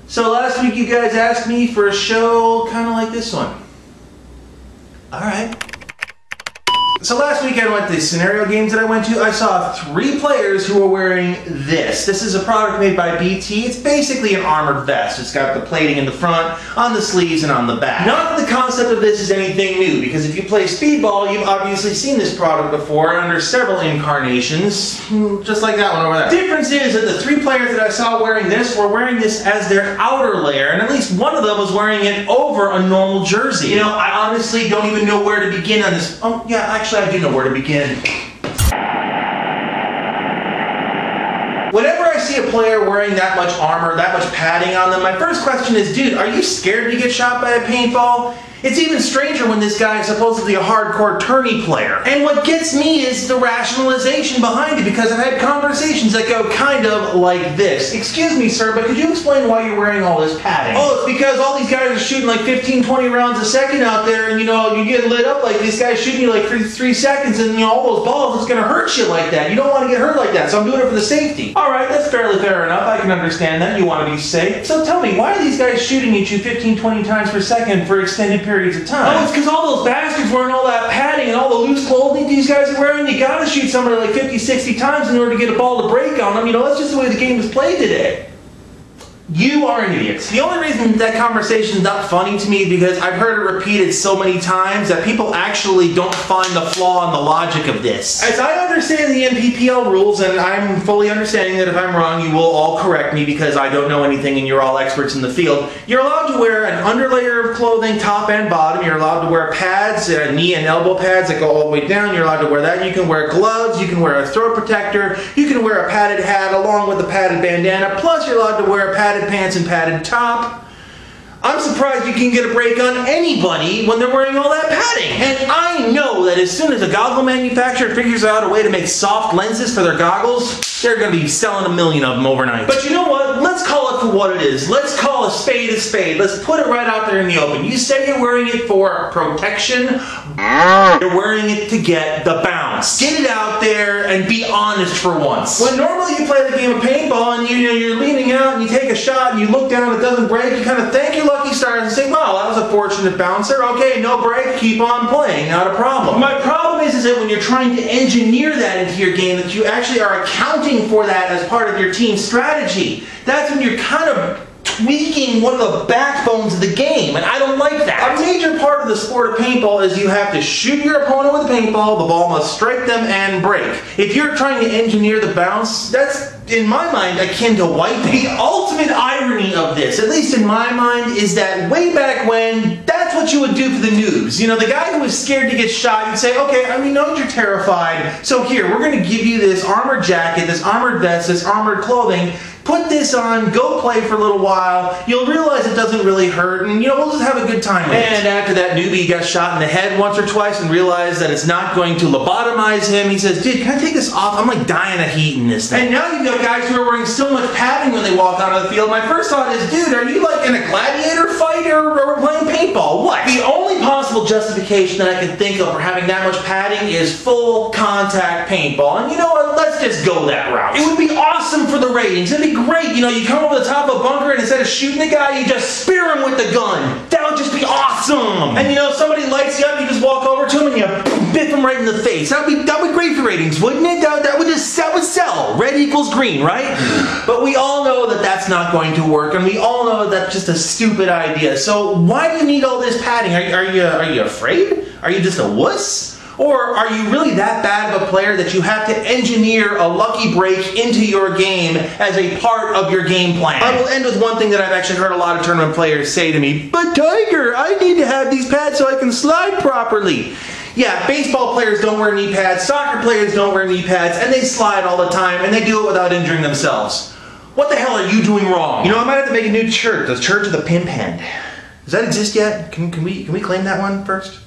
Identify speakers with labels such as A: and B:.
A: So last week you guys asked me for a show kind of like this one. Alright. So last week I went to the scenario games that I went to. I saw 3 players who were wearing this. This is a product made by BT. It's basically an armored vest. It's got the plating in the front, on the sleeves, and on the back. Not that the concept of this is anything new, because if you play Speedball, you've obviously seen this product before under several incarnations, just like that one over there. The difference is that the 3 players that I saw wearing this were wearing this as their outer layer, and at least one of them was wearing it over a normal jersey. You know, I honestly don't even know where to begin on this. Oh, yeah, actually I do know where to begin. Whenever I see a player wearing that much armor, that much padding on them, my first question is, dude, are you scared to get shot by a paintball? It's even stranger when this guy is supposedly a hardcore tourney player. And what gets me is the rationalization behind it, because I've had conversations that go kind of like this. Excuse me, sir, but could you explain why you're wearing all this padding? Oh, it's because all these guys are shooting like 15, 20 rounds a second out there, and you know, you get lit up like this guy's shooting you like for 3 seconds, and you know, all those balls, it's gonna hurt you like that. You don't want to get hurt like that, so I'm doing it for the safety. Alright, that's fairly fair enough. I can understand that. You want to be safe. So tell me, why are these guys shooting at you 15, 20 times per second for extended periods of time? Oh, it's because all those bastards wearing all that padding and all the loose clothing these guys are wearing. You gotta shoot somebody like 50, 60 times in order to get a ball to break on them. You know, that's just the way the game is played today. You are an idiot. The only reason that conversation is not funny to me is because I've heard it repeated so many times that people actually don't find the flaw in the logic of this. As I understand the NPPL rules, and I'm fully understanding that if I'm wrong, you will all correct me because I don't know anything and you're all experts in the field. You're allowed to wear an underlayer of clothing, top and bottom. You're allowed to wear pads, knee and elbow pads that go all the way down. You're allowed to wear that. You can wear gloves. You can wear a throat protector. You can wear a padded hat along with a padded bandana. Plus, you're allowed to wear a padded pants and padded top. I'm surprised you can get a break on anybody when they're wearing all that padding. And I know that as soon as a goggle manufacturer figures out a way to make soft lenses for their goggles, they're going to be selling 1 million of them overnight. But you know what? Let's call it for what it is. Let's call a spade a spade. Let's put it right out there in the open. You say you're wearing it for protection. You're wearing it to get the bounce. Get it out there and be honest for once. When normally you play the game of paintball and you're leaning out and you take a shot and you look down and it doesn't break, you kind of thank your lucky stars and say, wow, that was a fortunate bouncer. Okay, no break, keep on playing, not a problem. My problem is that when you're trying to engineer that into your game, that you actually are accounting for that as part of your team's strategy. That's when you're kind of tweaking one of the backbones of the game, and I don't like that. A major part of the sport of paintball is you have to shoot your opponent with a paintball, the ball must strike them and break. If you're trying to engineer the bounce, that's, in my mind, akin to wiping. The ultimate irony of this, at least in my mind, is that way back when, that's what you would do for the noobs. You know, the guy who was scared to get shot, you'd say, okay, we know you're terrified, so here, we're going to give you this armored jacket, this armored vest, this armored clothing. Put this on, go play for a little while, you'll realize it doesn't really hurt, and you know, we'll just have a good time with it. And after that newbie got shot in the head once or twice and realized that it's not going to lobotomize him, he says, dude, can I take this off? I'm like dying of heat in this thing. And now you've got guys who are wearing so much padding when they walk onto the field. My first thought is, dude, are you like in a gladiator fight or we're playing paintball? What? The only possible justification that I can think of for having that much padding is full contact paintball. And you know what? Let's just go that route. It would be awesome for the ratings. It'd be great. You know, you come over the top of a bunker and instead of shooting the guy, you just spear him with the gun. That would just be awesome. And you know, somebody lights you up, you just walk over to him and you biff him right in the face. That would be great for ratings, wouldn't it? That would sell. Red equals green, right? But we all know that that's not going to work, and we all know that that's just a stupid idea. So why do you need all this padding? Are you afraid? Are you just a wuss? Or are you really that bad of a player that you have to engineer a lucky break into your game as a part of your game plan? I will end with one thing that I've actually heard a lot of tournament players say to me, but Tiger, I need to have these pads so I can slide properly. Yeah, baseball players don't wear knee pads, soccer players don't wear knee pads, and they slide all the time, and they do it without injuring themselves. What the hell are you doing wrong? You know, I might have to make a new shirt, the Church of the Pimp Hand. Does that exist yet? Can we claim that one first?